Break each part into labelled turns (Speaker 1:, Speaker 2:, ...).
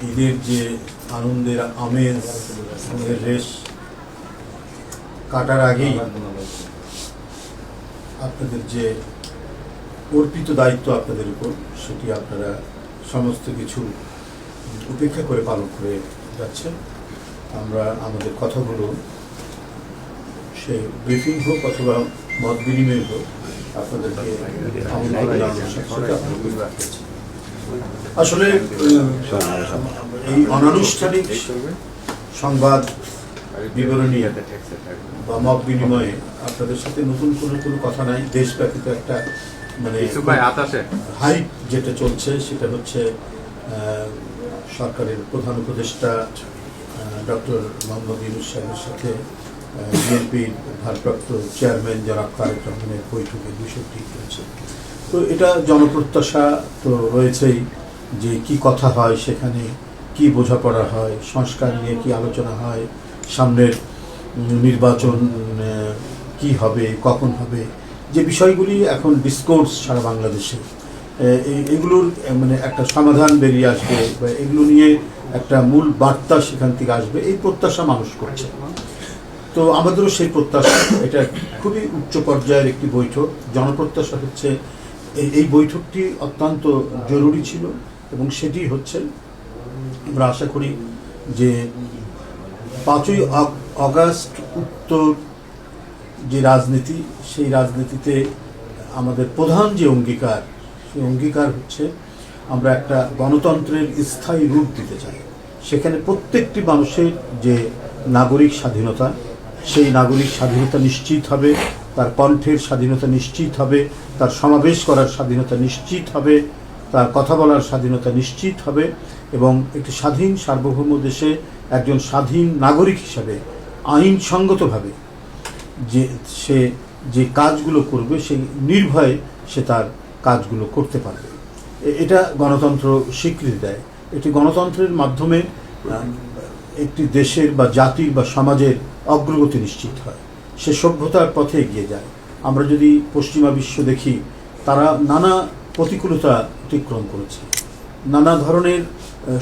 Speaker 1: ঈদের যে আনন্দের আমেজ আনন্দের রেশ কাটার আগেই আপনাদের যে অর্পিত দায়িত্ব আপনাদের উপর, সেটি আপনারা সমস্ত কিছু উপেক্ষা করে পালন করে যাচ্ছেন। আমরা আমাদের কথাগুলো সে ব্রিফিং হোক অথবা মত বিনিময় হোক আপনাদেরকে আসলে এই অনানুষ্ঠানিক সংবাদ বিবরণী বা মত বিনিময়ে আপনাদের সাথে নতুন কোনো কথা নাই। দেশব্যাপী একটা মানে হাইপ যেটা চলছে সেটা হচ্ছে সরকারের প্রধান উপদেষ্টা ডক্টর মোহাম্মদ ইউনূস সাহেবের সাথে বিএনপির ভারপ্রাপ্ত চেয়ারম্যান জনাব তারেক রহমানের বৈঠকের বিষয়টি রয়েছে। তো এটা জনপ্রত্যাশা তো রয়েছেই যে কি কথা হয়, সেখানে কি বোঝাপড়া হয়, সংস্কার নিয়ে কি আলোচনা হয়, সামনের নির্বাচন কি হবে, কখন হবে, যে বিষয়গুলি এখন ডিসকোর্স সারা বাংলাদেশে, এগুলোর মানে একটা সমাধান বেরিয়ে আসবে বা এগুলো নিয়ে একটা মূল বার্তা সেখান থেকে আসবে, এই প্রত্যাশা মানুষ করছে। তো আমাদেরও সেই প্রত্যাশা। এটা খুবই উচ্চ পর্যায়ের একটি বৈঠক। জনপ্রত্যাশা হচ্ছে এই বৈঠকটি অত্যন্ত জরুরি ছিল এবং সেটি হচ্ছে আমরা আশা করি যে 5ই অগাস্ট উত্তর যে রাজনীতি, সেই রাজনীতিতে আমাদের প্রধান যে অঙ্গীকার, সেই অঙ্গীকার হচ্ছে আমরা একটা গণতন্ত্রের স্থায়ী রূপ দিতে চাই। সেখানে প্রত্যেকটি মানুষের যে নাগরিক স্বাধীনতা, সেই নাগরিক স্বাধীনতা নিশ্চিত হবে, তার কণ্ঠের স্বাধীনতা নিশ্চিত হবে, তার সমাবেশ করার স্বাধীনতা নিশ্চিত হবে, তার কথা বলার স্বাধীনতা নিশ্চিত হবে এবং একটি স্বাধীন সার্বভৌম দেশে একজন স্বাধীন নাগরিক হিসাবে আইনসঙ্গতভাবে সে যে কাজগুলো করবে সেই নির্ভয়ে সে তার কাজগুলো করতে পারবে। এটা গণতন্ত্র স্বীকৃতি দেয়। এটি গণতন্ত্রের মাধ্যমে একটি দেশের বা জাতির বা সমাজের অগ্রগতি নিশ্চিত হয়, সে সভ্যতার পথে এগিয়ে যায়। আমরা যদি পশ্চিমা বিশ্ব দেখি, তারা নানা প্রতিকূলতা অতিক্রম করেছে, নানা ধরনের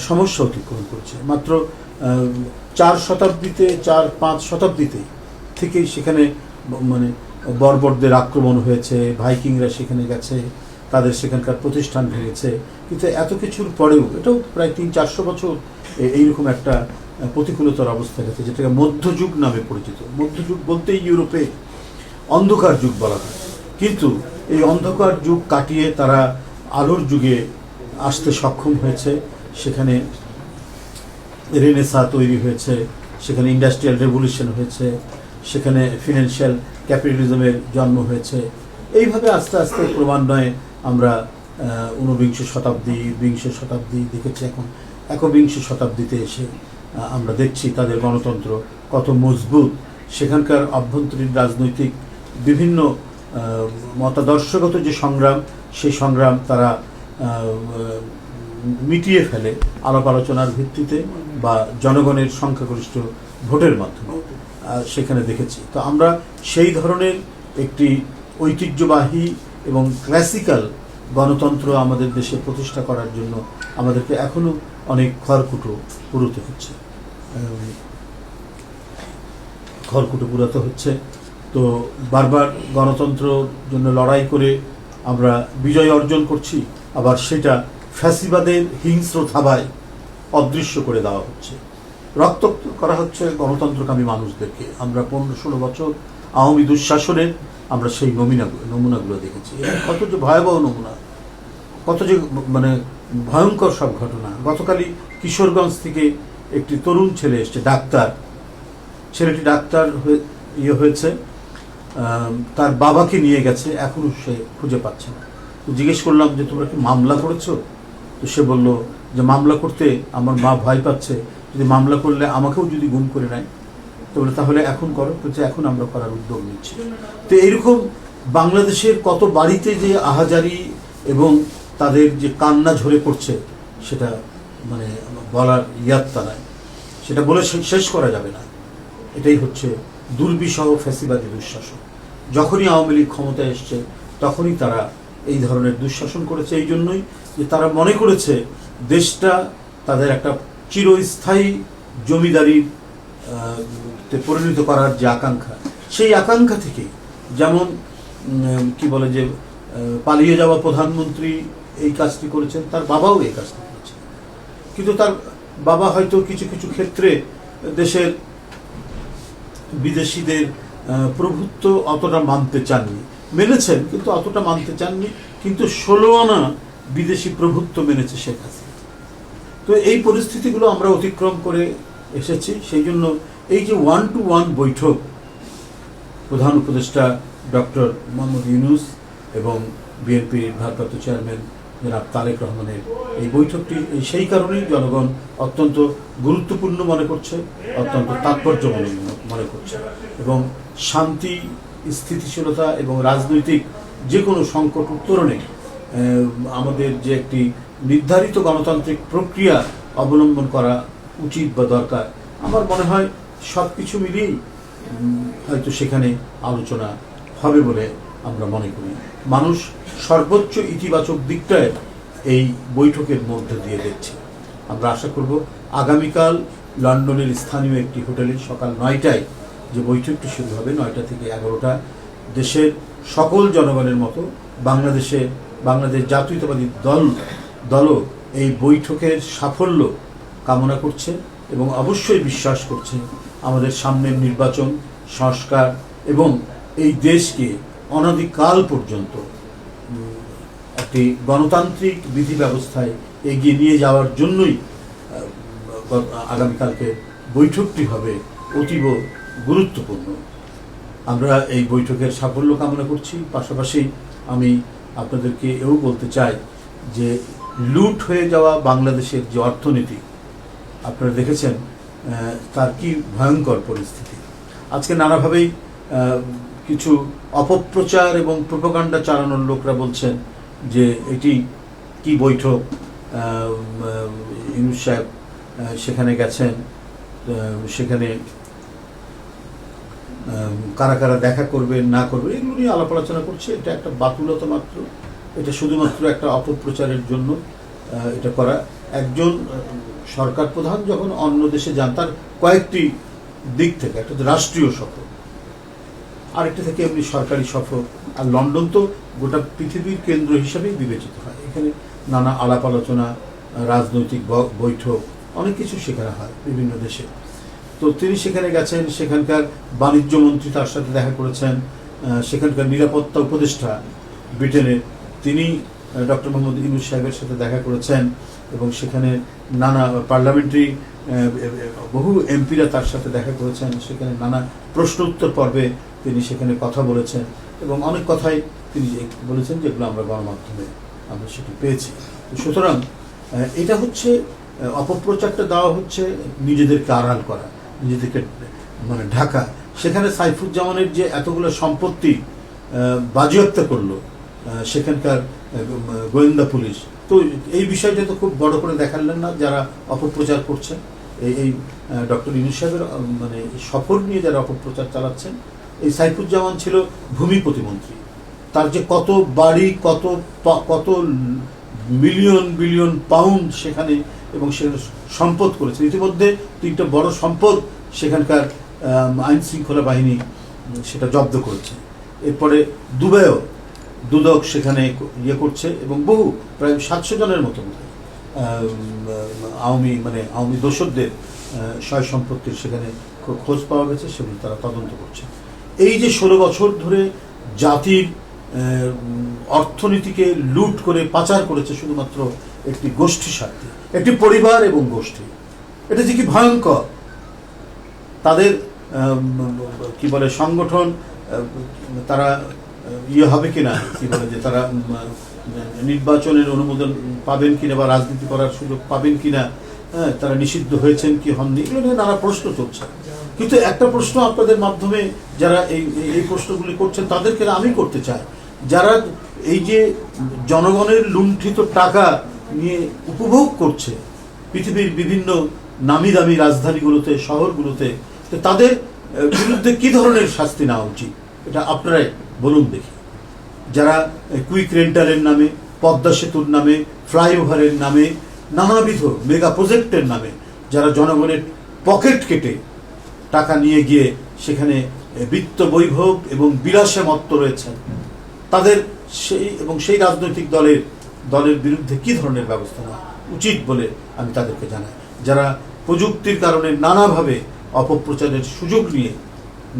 Speaker 1: সমস্যা অতিক্রম করেছে। মাত্র 4-5 শতাব্দীতে থেকেই সেখানে মানে বর্বরদের আক্রমণ হয়েছে, ভাইকিংরা সেখানে গেছে, তাদের সেখানকার প্রতিষ্ঠান ভেঙেছে। কিন্তু এত কিছুর পরেও এটাও প্রায় 300-400 বছর এইরকম একটা প্রতিকূলতার অবস্থা গেছে, যেটাকে মধ্যযুগ নামে পরিচিত। মধ্যযুগ বলতেই ইউরোপে অন্ধকার যুগ বলা হয়, কিন্তু এই অন্ধকার যুগ কাটিয়ে তারা আলোর যুগে আসতে সক্ষম হয়েছে। সেখানে রেনেসাঁ তৈরি হয়েছে, সেখানে ইন্ডাস্ট্রিয়াল রেভলিউশন হয়েছে, সেখানে ফিনান্সিয়াল ক্যাপিটালিজমের জন্ম হয়েছে। এইভাবে আস্তে আস্তে ক্রমান্বয়ে আমরা 19 শতাব্দী, 20 শতাব্দী দেখেছি, এখন 21 শতাব্দীতে এসে আমরা দেখছি তাদের গণতন্ত্র কত মজবুত। সেখানকার অভ্যন্তরীণ রাজনৈতিক বিভিন্ন মতাদর্শগত যে সংগ্রাম, সেই সংগ্রাম তারা মিটিয়ে ফেলে আলাপ আলোচনার ভিত্তিতে বা জনগণের সংখ্যাগরিষ্ঠ ভোটের মাধ্যমে, সেখানে দেখেছি। তো আমরা সেই ধরনের একটি ঐতিহ্যবাহী এবং ক্লাসিক্যাল গণতন্ত্র আমাদের দেশে প্রতিষ্ঠা করার জন্য আমাদেরকে এখনো অনেক খড়কুটো পুরোতে হচ্ছে, তো বারবার গণতন্ত্রের জন্য লড়াই করে আমরা বিজয় অর্জন করছি, আবার সেটা ফ্যাসিবাদের হিংস্র থাবায় অদৃশ্য করে দেওয়া হচ্ছে, রক্তাক্ত করা হচ্ছে গণতন্ত্রকামী মানুষদেরকে। আমরা 15-16 বছর আওয়ামী দুঃশাসনের আমরা সেই নমুনাগুলো দেখেছি। কত যে ভয়াবহ নমুনা, কত যে মানে ভয়ঙ্কর সব ঘটনা। গতকালই কিশোরগঞ্জ থেকে একটি তরুণ ছেলে এসছে, ডাক্তার, ছেলেটি ডাক্তার হয়েছে, তার বাবাকে নিয়ে গেছে, এখনো সে খুঁজে পাচ্ছে না। তো জিজ্ঞেস করলাম যে তোমরা কি মামলা করেছো? তো সে বলল যে মামলা করতে আমার মা ভয় পাচ্ছে, যদি মামলা করলে আমাকেও যদি গুম করে নেয়। তো বলে তাহলে এখন করো, বলছে এখন আমরা করার উদ্যোগ নিচ্ছি। তো এইরকম বাংলাদেশের কত বাড়িতে যে আহাজারি এবং তাদের যে কান্না ঝরে পড়ছে, সেটা মানে বলার ইয়াত্তা নাই, সেটা বলে শেষ করা যাবে না। এটাই হচ্ছে দুর্বিষহ ফ্যাসিবাদী দুঃশাসন। যখনই আওয়ামী লীগ ক্ষমতায় এসছে তখনই তারা এই ধরনের দুঃশাসন করেছে। এই জন্যই যে তারা মনে করেছে দেশটা তাদের একটা চিরস্থায়ী জমিদারির তে পরিণত করার যে আকাঙ্ক্ষা, সেই আকাঙ্ক্ষা থেকে যেমন কি বলে যে পালিয়ে যাওয়া প্রধানমন্ত্রী এই কাজটি করেছেন, তার বাবাও এই কাজটি করেছেন। কিন্তু তার বাবা হয়তো কিছু কিছু ক্ষেত্রে দেশের বিদেশিদের প্রভুত্ব অতটা মানতে চাননি, মেনেছেন কিন্তু অতটা মানতে চাননি, কিন্তু 16 আনা বিদেশি প্রভুত্ব মেনেছে শেখ হাসিনা। তো এই পরিস্থিতিগুলো আমরা অতিক্রম করে এসেছি। সেই জন্য এই যে 1-to-1 বৈঠক প্রধান উপদেষ্টা ডক্টর মোহাম্মদ ইউনূস এবং বিএনপির ভারপ্রাপ্ত চেয়ারম্যান জনাব তারেক রহমানের এই বৈঠকটি সেই কারণেই জনগণ অত্যন্ত গুরুত্বপূর্ণ মনে করছে, অত্যন্ত তাৎপর্যপূর্ণ মনে করছে, এবং শান্তি, স্থিতিশীলতা এবং রাজনৈতিক যে কোনো সংকট উত্তরণে আমাদের যে একটি নির্ধারিত গণতান্ত্রিক প্রক্রিয়া অবলম্বন করা উচিত বা দরকার, আমার মনে হয় সব কিছু মিলিয়েই হয়তো সেখানে আলোচনা হবে বলে আমরা মনে করি। মানুষ সর্বোচ্চ ইতিবাচক দিকটায় এই বৈঠকের মধ্যে দিয়ে দেখছে। আমরা আশা করব আগামীকাল লন্ডনের স্থানীয় একটি হোটেলে সকাল 9টায় যে বৈঠকটি শুরু হবে, 9টা থেকে 11টা, দেশের সকল জনগণের মতো বাংলাদেশ জাতীয়তাবাদী দলও এই বৈঠকের সাফল্য কামনা করছে এবং অবশ্যই বিশ্বাস করছে আমাদের সামনের নির্বাচন, সংস্কার এবং এই দেশকে অনাদিকাল পর্যন্ত একটি গণতান্ত্রিক বিধি ব্যবস্থায় এগিয়ে নিয়ে যাওয়ার জন্যই আগামীকালকে বৈঠকটি হবে অতীব গুরুত্বপূর্ণ। আমরা এই বৈঠকের সাফল্য কামনা করছি। পাশাপাশি আমি আপনাদেরকে এও বলতে চাই যে লুট হয়ে যাওয়া বাংলাদেশের যে অর্থনীতি আপনারা দেখেছেন, তার কি ভয়ঙ্কর পরিস্থিতি। আজকে নানাভাবেই কিছু অপপ্রচার এবং প্রোপাগান্ডা চালানোর লোকরা বলছেন যে এটি কি বৈঠক, ইউনূস সাহেব সেখানে গেছেন, সেখানে কারা কারা দেখা করবেন না করবেন এগুলো নিয়ে আলাপ আলোচনা করছে। এটা একটা বাতুলতা মাত্র, এটা শুধুমাত্র একটা অপপ্রচারের জন্য এটা করা। একজন সরকার প্রধান যখন অন্য দেশে যান, তার কয়েকটি দিক থেকে, একটা তো রাষ্ট্রীয় সফর, আরেকটা থেকে এমনি সরকারি সফর, আর লন্ডন তো গোটা পৃথিবীর কেন্দ্র হিসাবেই বিবেচিত হয়। এখানে নানা আলাপ আলোচনা, রাজনৈতিক বৈঠক, অনেক কিছু সেখানে হয় বিভিন্ন দেশে। তো তিনি সেখানে গেছেন, সেখানকার বাণিজ্য মন্ত্রী তার সাথে দেখা করেছেন, সেখানকার নিরাপত্তা উপদেষ্টা ব্রিটেনের তিনি ডক্টর মোহাম্মদ ইউনূস সাহেবের সাথে দেখা করেছেন, এবং সেখানে নানা পার্লামেন্টারি বহু এমপিরা তার সাথে দেখা করেছেন। সেখানে নানা প্রশ্ন উত্তর পর্বে তিনি সেখানে কথা বলেছেন, এবং অনেক কথাই তিনি বলেছেন যেগুলো আমরা গণমাধ্যমে আমরা সেটি পেয়েছি। সুতরাং এটা হচ্ছে অপপ্রচারটা দেওয়া হচ্ছে নিজেদেরকে আড়াল করা, নিজেদেরকে মানে ঢাকা। সেখানে সাইফুজ্জামানের যে এতগুলো সম্পত্তি বাজেয়াপ্ত করলো সেখানকার গোয়েন্দা পুলিশ, তো এই বিষয়টা তো খুব বড় করে দেখালেন না যারা অপপ্রচার করছেন। এই ডক্টর ইউনূস সাহেবের মানে সফর নিয়ে যারা অপপ্রচার চালাচ্ছেন, এই সাইফুজ্জামান ছিল ভূমি প্রতিমন্ত্রী, তার যে কত বাড়ি, কত মিলিয়ন বিলিয়ন পাউন্ড সেখানে, এবং সেখানে সম্পদ করেছে। ইতিমধ্যে 3টা বড় সম্পদ সেখানকার আইন শৃঙ্খলা বাহিনী সেটা জব্দ করেছে। এরপরে দুবাইও দুদক সেখানে করছে, এবং বহু প্রায় 700 জনের মতো আওয়ামী দোসরদের সয় সম্পত্তির সেখানে খোঁজ পাওয়া গেছে, সেগুলো তারা তদন্ত করছে। এই যে 16 বছর ধরে জাতির অর্থনীতিকে লুট করে পাচার করেছে শুধুমাত্র একটি গোষ্ঠী স্বার্থে, একটি পরিবার এবং গোষ্ঠী, এটা যে কি ভয়ঙ্কর। তাদের কি বলে সংগঠন, তারা হবে কিনা, কি বলে যে তারা নির্বাচনের অনুমোদন পাবেন কিনা বা রাজনীতি করার সুযোগ পাবেন কিনা, তারা নিষিদ্ধ হয়েছেন কি হননি, এগুলো নিয়ে নানা প্রশ্ন চলছে। কিন্তু একটা প্রশ্ন আপনাদের মাধ্যমে যারা এই প্রশ্নগুলি করছেন তাদেরকে আমি করতে চাই, যারা এই যে জনগণের লুণ্ঠিত টাকা নিয়ে উপভোগ করছে পৃথিবীর বিভিন্ন নামি দামি রাজধানীগুলোতে, শহরগুলোতে, তো তাদের বিরুদ্ধে কি ধরনের শাস্তি নেওয়া উচিত এটা আপনারাই বলুন দেখি। যারা কুইক রেন্টালের নামে, পদ্মা সেতুর নামে, ফ্লাইওভারের নামে নানাবিধ মেগা প্রজেক্টের নামে যারা জনগণের পকেট কেটে টাকা নিয়ে গিয়ে সেখানে বিত্ত বৈভব এবং বিলাসে মত্ত রয়েছেন, তাদের সেই রাজনৈতিক দলের বিরুদ্ধে কি ধরনের ব্যবস্থা নেওয়া উচিত বলে আমি তাদেরকে জানাই। যারা প্রযুক্তির কারণে নানাভাবে অপপ্রচারের সুযোগ নিয়ে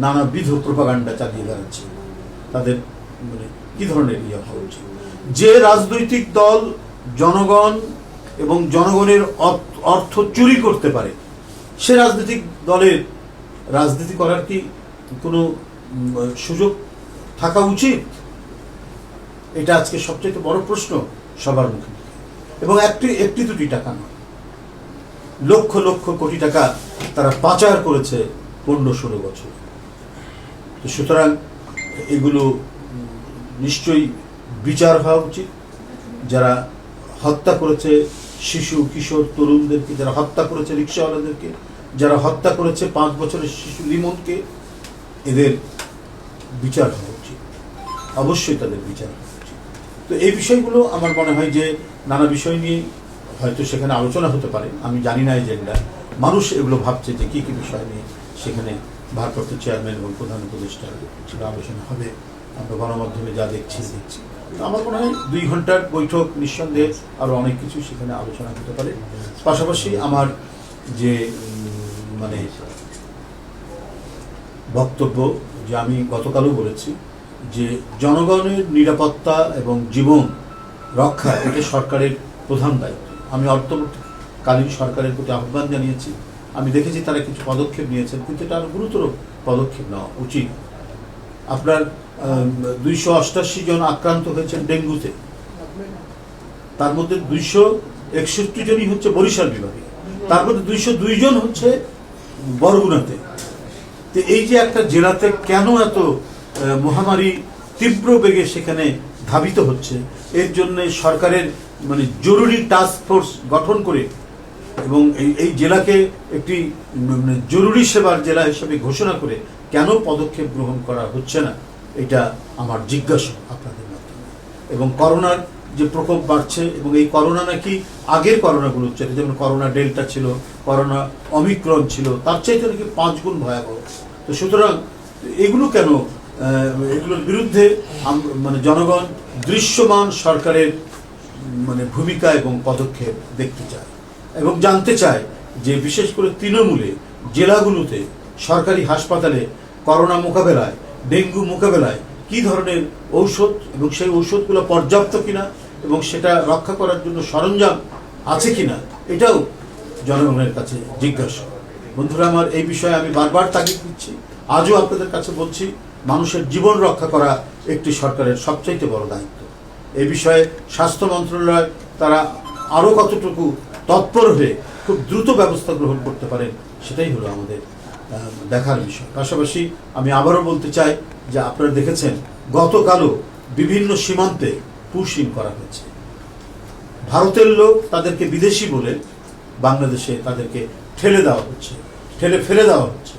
Speaker 1: নানাবিধ প্রোপাগান্ডা চালিয়ে বেড়াচ্ছে, তাদের কি ধরনের হওয়া উচিত। যে রাজনৈতিক দল জনগণ এবং জনগণের অর্থ চুরি করতে পারে, সে রাজনৈতিক দলের রাজনীতি করার কি কোনো সুযোগ থাকা উচিত? এটা আজকে সবচেয়ে বড় প্রশ্ন সবার মুখে। এবং একটি দুটি টাকা নয়, লক্ষ লক্ষ কোটি টাকা তারা পাচার করেছে 15-16 বছর। তো সুতরাং এগুলো নিশ্চয়ই বিচার হওয়া উচিত। যারা হত্যা করেছে শিশু কিশোর তরুণদেরকে, যারা হত্যা করেছে রিক্সাওয়ালাদেরকে, যারা হত্যা করেছে 5 বছরের শিশু লিমনকে, এদের বিচার হওয়া উচিত, অবশ্যই তাদের বিচার হওয়া উচিত। তো এই বিষয়গুলো আমার মনে হয় যে নানা বিষয় নিয়ে হয়তো সেখানে আলোচনা হতে পারে, আমি জানি না এজেন্ডা। মানুষ এগুলো ভাবছে যে কি কি বিষয় নিয়ে সেখানে ভারপ্রাপ্ত চেয়ারম্যান এবং প্রধান উপদেষ্টার আলোচনা হবে। আমরা গণমাধ্যমে যা দেখছি আমার মনে হয় 2 ঘন্টার বৈঠক, নিঃসন্দেহে আরো অনেক কিছু সেখানে আলোচনা হতে পারে। পাশাপাশি আমার যে বক্তব্য, যে আমি গতকালও বলেছি যে জনগণের নিরাপত্তা এবং জীবন রক্ষা এটা সরকারের প্রধান দায়িত্ব। আমি অন্তর্বর্তীকালীন সরকারের প্রতি আহ্বান জানিয়েছি। আমি দেখেছি তারা কিছু পদক্ষেপ নিয়েছেন, কিন্তু এটা আরো গুরুতর পদক্ষেপ নেওয়া উচিত। আপনার 288 জন আক্রান্ত হয়েছেন ডেঙ্গুতে, তার মধ্যে 261 জনই হচ্ছে বরিশাল বিভাগে, তার মধ্যে 202 জন হচ্ছে বরগুনাতে। তো এই যে একটা জেলাতে কেন এত মহামারী তীব্র বেগে সেখানে ধাবিত হচ্ছে, এর জন্য সরকারের জরুরি টাস্ক ফোর্স গঠন করে এবং এই জেলাকে একটি জরুরি সেবার জেলা হিসেবে ঘোষণা করে কেন পদক্ষেপ গ্রহণ করা হচ্ছে না, এটা আমার জিজ্ঞাসা আপনাদের মাধ্যমে। এবং করোনার যে প্রকোপ বাড়ছে, এবং এই করোনা নাকি আগের করোনাগুলোর চাইতে, যেমন করোনা ডেল্টা ছিল, করোনা অমিক্রন ছিল, তার চাইতে নাকি 5 গুণ ভয়াবহ। তো সুতরাং এগুলো কেন, এগুলোর বিরুদ্ধে জনগণ দৃশ্যমান সরকারের ভূমিকা এবং পদক্ষেপ দেখতে চায় এবং জানতে চায় যে বিশেষ করে তৃণমূলে জেলাগুলোতে সরকারি হাসপাতালে করোনা মোকাবেলায়, ডেঙ্গু মোকাবেলায় কি ধরনের ঔষধ এবং সেই ঔষধগুলো পর্যাপ্ত কিনা এবং সেটা রক্ষা করার জন্য সরঞ্জাম আছে কিনা, এটাও জনগণের কাছে জিজ্ঞাসা। বন্ধুরা আমার, এই বিষয়ে আমি বারবার তাগিদ দিচ্ছি, আজও আপনাদের কাছে বলছি, মানুষের জীবন রক্ষা করা একটি সরকারের সবচাইতে বড় দায়িত্ব। এই বিষয়ে স্বাস্থ্য মন্ত্রণালয় তারা আরো কতটুকু তৎপর হয়ে খুব দ্রুত ব্যবস্থা গ্রহণ করতে পারেন, সেটাই হলো আমাদের দেখার বিষয়। পাশাপাশি আমি আবারও বলতে চাই যে আপনারা দেখেছেন গতকালও বিভিন্ন সীমান্তে পুশিং করা হয়েছে। ভারতের লোক তাদেরকে বিদেশি বলে বাংলাদেশে তাদেরকে ঠেলে দেওয়া হচ্ছে, ঠেলে ফেলে দেওয়া হচ্ছে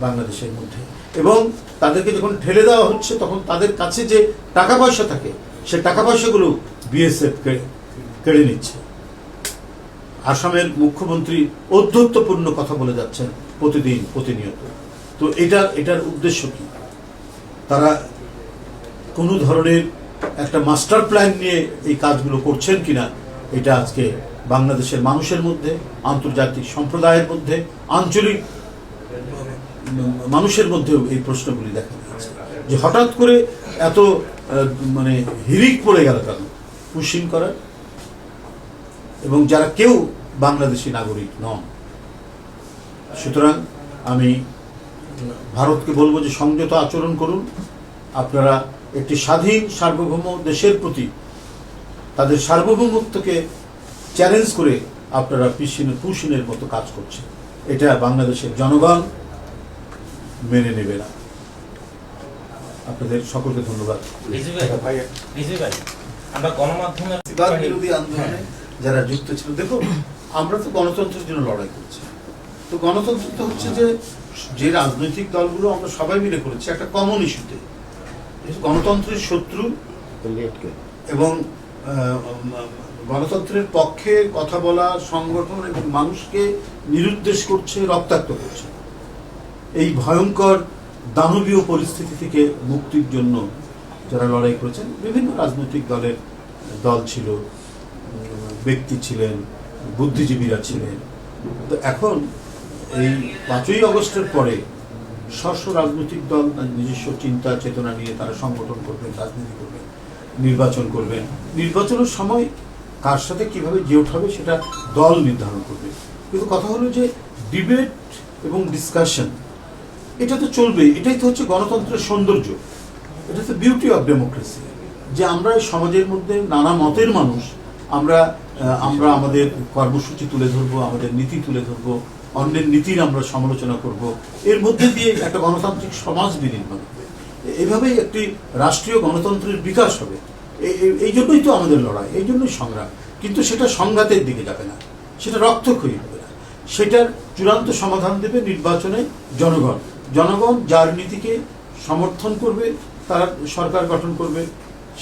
Speaker 1: বাংলাদেশের মধ্যে। এবং তাদেরকে যখন ঠেলে দেওয়া হচ্ছে তখন তাদের কাছে যে টাকা পয়সা থাকে, সে টাকা পয়সাগুলো বিএসএফ কেড়ে নিচ্ছে। আসামের মুখ্যমন্ত্রী ঔদ্ধত্যপূর্ণ কথা বলে যাচ্ছেন প্রতিনিয়ত। তো এটার উদ্দেশ্য কি? তারা কোনো ধরনের একটা মাস্টার প্ল্যান নিয়ে এই কাজগুলো করছেন কিনা, এটা আজকে বাংলাদেশের মানুষের মধ্যে, আন্তর্জাতিক সম্প্রদায়ের মধ্যে, আঞ্চলিক মানুষের মধ্যেও এই প্রশ্নগুলি দেখা দিয়েছে যে হঠাৎ করে এত হিরিক পড়ে গেল কেন পুশিং করার, এবং যারা কেউ বাংলাদেশি নাগরিক নন। সুতরাং আমি ভারতকে বলবো যে সংযত আচরণ করুন। আপনারা একটি স্বাধীন সার্বভৌম দেশের প্রতি তাদের সার্বভৌমত্বকে চ্যালেঞ্জ করে আপনারা পুশিনের মতো কাজ করছেন, এটা বাংলাদেশের জনগণ মেনে নেবে না। আপনাদের সকলকে ধন্যবাদ।
Speaker 2: আমরা গণমাধ্যমের
Speaker 1: বিরোধী আন্দোলনে যারা যুক্ত ছিল, দেখুন আমরা তো গণতন্ত্রের জন্য লড়াই করছি। তো গণতন্ত্র তো হচ্ছে যে রাজনৈতিক দলগুলো আমরা সবাই মিলে করেছি একটা কমন ইস্যুতে। গণতন্ত্রের শত্রু এবং গণতন্ত্রের পক্ষে কথা বলা সংগঠন এবং মানুষকে নিরুদ্দেশ করছে, রক্তাক্ত করছে। এই ভয়ঙ্কর দানবীয় পরিস্থিতি থেকে মুক্তির জন্য যারা লড়াই করেছেন, বিভিন্ন রাজনৈতিক দল ছিল, ব্যক্তি ছিলেন, বুদ্ধিজীবীরা ছিলেন। তো এখন এই 5ই আগস্টের পরে স্ব রাজনৈতিক দল নিজস্ব চিন্তা চেতনা নিয়ে তারা সংগঠন করবেন, রাজনীতি করবেন, নির্বাচন করবেন। নির্বাচনের সময় কার সাথে কিভাবে যে উঠাবে সেটা দল নির্ধারণ করবে। কিন্তু কথা হলো যে ডিবেট এবং ডিসকাশন এটা তো চলবে। এটাই তো হচ্ছে গণতন্ত্রের সৌন্দর্য, এটা তো বিউটি অফ ডেমোক্রেসি, যে আমরা সমাজের মধ্যে নানা মতের মানুষ, আমরা আমাদের কর্মসূচি তুলে ধরবো, আমাদের নীতি তুলে ধরবো, অন্যের নীতির আমরা সমালোচনা করব। এর মধ্যে দিয়ে একটা গণতান্ত্রিক সমাজ বিনির্মাণ হবে। এভাবেই একটি রাষ্ট্রীয় গণতন্ত্রের বিকাশ হবে। এই জন্যই তো আমাদের লড়াই, এই জন্যই সংগ্রাম। কিন্তু সেটা সংঘাতের দিকে যাবে না, সেটা রক্তক্ষয়ী হবে না। সেটার চূড়ান্ত সমাধান দেবে নির্বাচনে জনগণ। জনগণ যার নীতিকে সমর্থন করবে তারা সরকার গঠন করবে।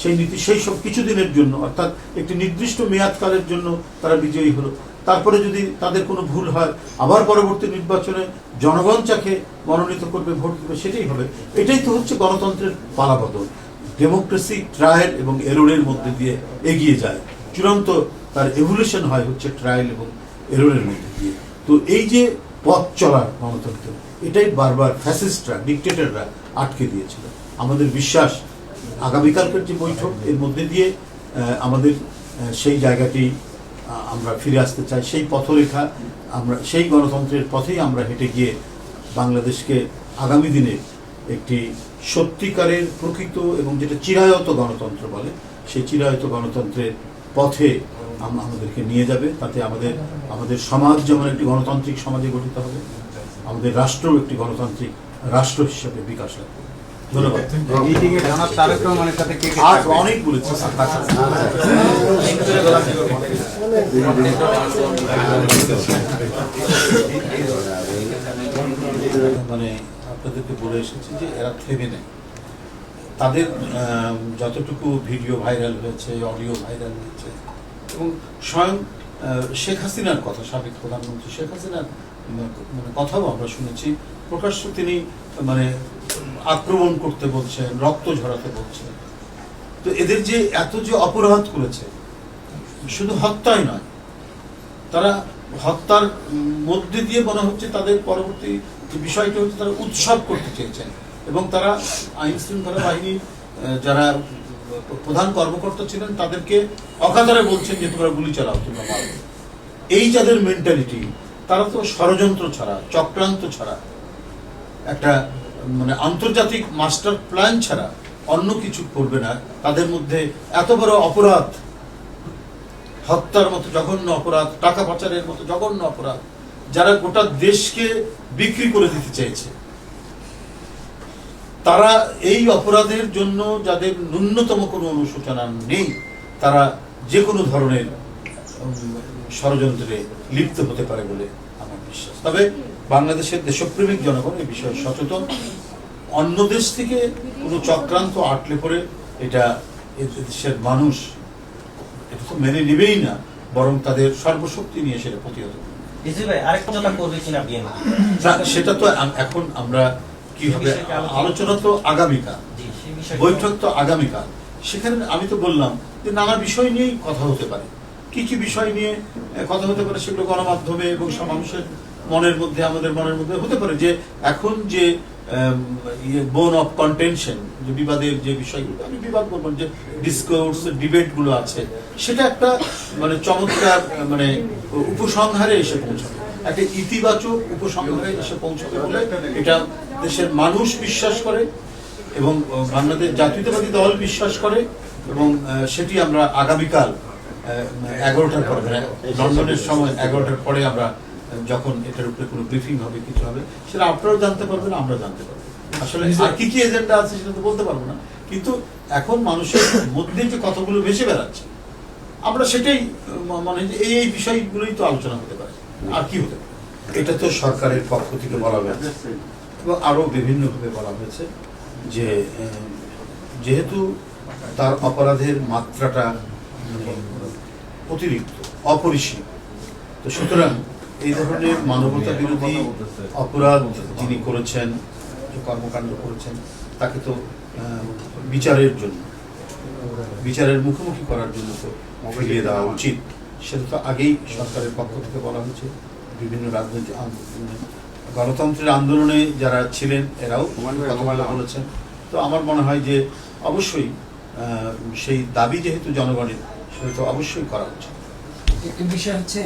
Speaker 1: সেই নীতি সেই সব কিছুদিনের জন্য, অর্থাৎ একটি নির্দিষ্ট মেয়াদকালের জন্য তারা বিজয়ী হলো। তারপরে যদি তাদের কোনো ভুল হয়, আবার পরবর্তী নির্বাচনে জনগণ যাকে মনোনীত করবে, ভোট দেবে, সেটাই হবে। এটাই তো হচ্ছে গণতন্ত্রের পালাবদল। ডেমোক্রেসি ট্রায়াল এবং এররের মধ্যে দিয়ে এগিয়ে যায়। চূড়ান্ত তার এভলিউশন হয় হচ্ছে ট্রায়াল এবং এররের মধ্যে দিয়ে। তো এই যে পথ চলার গণতন্ত্র, এটাই বারবার ফ্যাসিস্টরা, ডিক্টেটররা আটকে দিয়েছিল। আমাদের বিশ্বাস আগামীকালকের যে বৈঠক, এর মধ্যে দিয়ে আমাদের সেই জায়গাটি আমরা ফিরে আসতে চাই। সেই পথরেখা, আমরা সেই গণতন্ত্রের পথেই আমরা হেঁটে গিয়ে বাংলাদেশকে আগামী দিনে একটি সত্যিকারের প্রকৃত এবং যেটা চিরায়ত গণতন্ত্র বলে, সেই চিরায়ত গণতন্ত্রের পথে আমাদেরকে নিয়ে যাবে। তাতে আমাদের সমাজ যেমন একটি গণতান্ত্রিক সমাজে গঠিত হবে, আমাদের রাষ্ট্র একটি গণতান্ত্রিক রাষ্ট্র হিসেবে বিকাশ লাভ। ধন্যবাদ। অনেক বলেছি। মানে আপনাদেরকে বলে এসেছি যে এরা থেমে নেই। তাদের যতটুকু ভিডিও ভাইরাল হয়েছে, অডিও ভাইরাল হয়েছে, এবং স্বয়ং শেখ হাসিনার কথা, সাবেক প্রধানমন্ত্রী শেখ হাসিনার মানে কথাও আমরা শুনেছি। প্রকাশ্য তিনি মানে আক্রমণ করতে বলছেন, রক্ত ঝরাতে বলছেন। তো এদের যে এত যে অপরাধ করেছে, শুধু হত্যাই নয়, তারা হত্যার মধ্যে দিয়ে মনে হচ্ছে তাদের পরবর্তী যে বিষয়টা হচ্ছে তারা উৎসব করতে চেয়েছেন। এবং তারা আইন শৃঙ্খলা বাহিনীর যারা প্রধান কর্মকর্তা ছিলেন তাদেরকে অকাতরে বলছেন যে তোমরা গুলি চালাও, তোমরা মারো। এই যাদের মেন্টালিটি, তারা তো ষড়যন্ত্র ছাড়া, চক্রান্ত ছাড়া, একটা মানে আন্তর্জাতিক মাস্টার প্ল্যান ছাড়া অন্য কিছু করবে না। তাদের মধ্যে এত বড় অপরাধ, হত্যার মতো জঘন্য অপরাধ, টাকা পাচারের মতো জঘন্য অপরাধ, যারা গোটা দেশকে বিক্রি করে দিতে চেয়েছে, তারা এই অপরাধের জন্য যাদের ন্যূনতম কোনো অনুশোচনা নেই, তারা যে কোনো ধরনের ষড়যন্ত্রে লিপ্ত হতে পারে বলে আমার বিশ্বাস। তবে বাংলাদেশের দেশপ্রেমিক জনগণ এই বিষয়ে সচেতন। অন্য দেশ থেকে কোনো চক্রান্ত আটলে পড়ে এটা দেশের মানুষ এটা তো মেনে নেবেই না, বরং তাদের সর্বশক্তি নিয়ে সেটা প্রতিহত করবে। সেটা তো এখন আমরা কি হবে, আলোচনা তো আগামীকাল, বৈঠক তো আগামীকাল। সেখানে আমি তো বললাম যে নানা বিষয় নিয়েই কথা হতে পারে। কি কি বিষয় নিয়ে কথা হতে পারে সেগুলো গণমাধ্যমে এবং মানুষের মনের মধ্যে, আমাদের মনের মধ্যে হতে পারে। যে এখন যে বোন অফ কন্টেনশন, যে বিবাদের যে বিষয়গুলো, আমি বিবাদ বলবো, যে ডিসকোর্স, ডিবেট গুলো আছে, সেটা একটা মানে চমৎকার মানে উপসংহারে এসে পৌঁছাবে, একটা ইতিবাচক উপসংহারে এসে পৌঁছাবে বলে এটা দেশের মানুষ বিশ্বাস করে এবং বাংলাদেশ জাতীয়তাবাদী দল বিশ্বাস করে। এবং সেটি আমরা আগামীকাল 11টার পরে, লন্ডনের সময় 11টার পরে আমরা যখন এটার উপরে কোনো ব্রিফিং হবে, কিছু হবে, সেটা আপনারাও জানতে পারবেন, আমরা জানতে পারবো। আসলে আর কি কি এজেন্ডা আছে সেটা তো বলতে পারবো না, কিন্তু এখন মানুষের মধ্যে যে কথাগুলো ভেসে বেড়াচ্ছে, আমরা সেটাই মানে এই বিষয়গুলোই তো আলোচনা হতে পারে, আর কি হতে পারে। এটা তো সরকারের পক্ষ থেকে বলা হয়েছে এবং আরো বিভিন্নভাবে বলা হয়েছে যে যেহেতু তার অপরাধের মাত্রাটা অতিরিক্ত, অপরিসীম। তো সুতরাং এই ধরনের মানবতা বিরোধী অপরাধ যিনি করেছেন, যে কর্মকাণ্ড করেছেন, তাকে তো বিচারের মুখোমুখি করার জন্য তো ফিরিয়ে দেওয়া উচিত। সেটা তো আগেই সরকারের পক্ষ থেকে বলা হয়েছে। বিভিন্ন রাজনৈতিক গণতন্ত্রের আন্দোলনে যারা ছিলেন এরাও কথাগুলো বলেছেন। তো আমার মনে হয় যে অবশ্যই সেই দাবি যেহেতু জনগণের, সেটা তো অবশ্যই করা উচিত।
Speaker 2: একটি বিষয় হচ্ছে